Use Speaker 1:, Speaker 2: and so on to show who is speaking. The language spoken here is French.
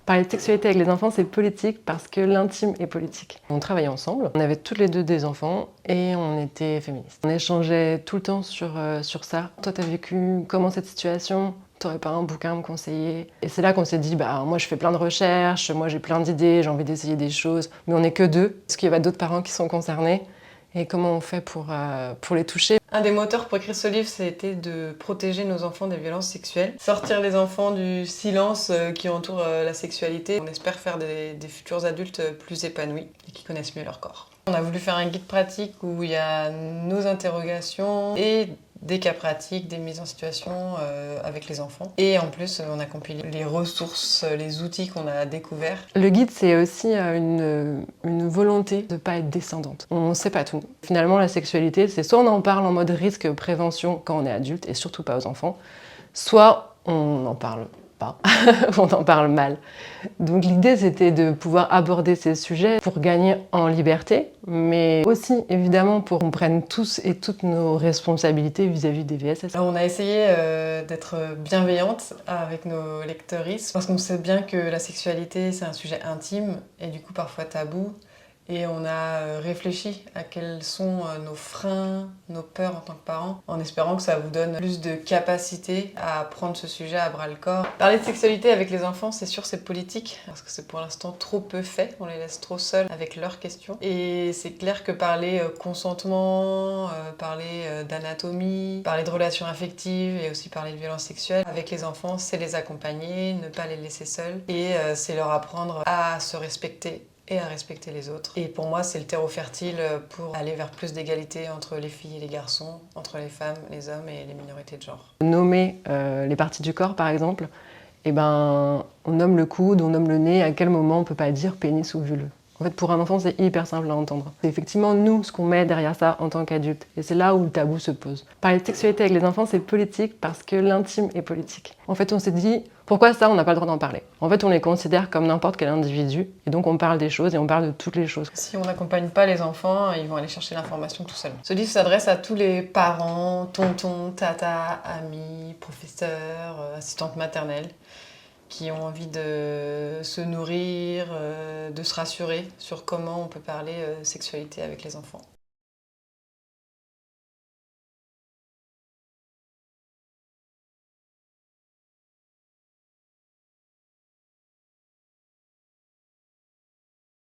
Speaker 1: Parler de sexualité avec les enfants, c'est politique parce que l'intime est politique. On travaillait ensemble, on avait toutes les deux des enfants et on était féministes. On échangeait tout le temps sur ça. Toi, t'as vécu comment cette situation ? T'aurais pas un bouquin à me conseiller? Et c'est là qu'on s'est dit, moi je fais plein de recherches, moi j'ai plein d'idées, j'ai envie d'essayer des choses, mais on n'est que deux. Est-ce qu'il y a d'autres parents qui sont concernés? Et comment on fait pour les toucher?
Speaker 2: Un des moteurs pour écrire ce livre, c'était de protéger nos enfants des violences sexuelles. Sortir les enfants du silence qui entoure la sexualité. On espère faire des futurs adultes plus épanouis et qui connaissent mieux leur corps. On a voulu faire un guide pratique où il y a nos interrogations et des cas pratiques, des mises en situation avec les enfants. Et en plus, on a compilé les ressources, les outils qu'on a découverts.
Speaker 1: Le guide, c'est aussi une volonté de ne pas être descendante. On ne sait pas tout. Finalement, la sexualité, c'est soit on en parle en mode risque prévention quand on est adulte, et surtout pas aux enfants, soit on n'en parle pas, on en parle mal. Donc l'idée, c'était de pouvoir aborder ces sujets pour gagner en liberté, mais aussi évidemment pour qu'on prenne tous et toutes nos responsabilités vis-à-vis des VSS.
Speaker 2: Alors, on a essayé d'être bienveillante avec nos lectrices, parce qu'on sait bien que la sexualité, c'est un sujet intime et du coup parfois tabou. Et on a réfléchi à quels sont nos freins, nos peurs en tant que parents, en espérant que ça vous donne plus de capacité à prendre ce sujet à bras-le-corps. Parler de sexualité avec les enfants, c'est sûr, c'est politique, parce que c'est pour l'instant trop peu fait, on les laisse trop seuls avec leurs questions. Et c'est clair que parler consentement, parler d'anatomie, parler de relations affectives et aussi parler de violences sexuelles avec les enfants, c'est les accompagner, ne pas les laisser seuls, et c'est leur apprendre à se respecter et à respecter les autres. Et pour moi, c'est le terreau fertile pour aller vers plus d'égalité entre les filles et les garçons, entre les femmes, les hommes et les minorités de genre.
Speaker 1: Nommer les parties du corps, par exemple, on nomme le coude, on nomme le nez, à quel moment on peut pas dire pénis ou vulve. En fait, pour un enfant, c'est hyper simple à entendre. C'est effectivement nous, ce qu'on met derrière ça en tant qu'adulte. Et c'est là où le tabou se pose. Parler de sexualité avec les enfants, c'est politique parce que l'intime est politique. En fait, on s'est dit, pourquoi ça, on n'a pas le droit d'en parler? En fait, on les considère comme n'importe quel individu. Et donc, on parle des choses et on parle de toutes les choses.
Speaker 2: Si on n'accompagne pas les enfants, ils vont aller chercher l'information tout seuls. Ce livre s'adresse à tous les parents, tontons, tatas, amis, professeurs, assistantes maternelles, qui ont envie de se nourrir, de se rassurer sur comment on peut parler sexualité avec les enfants.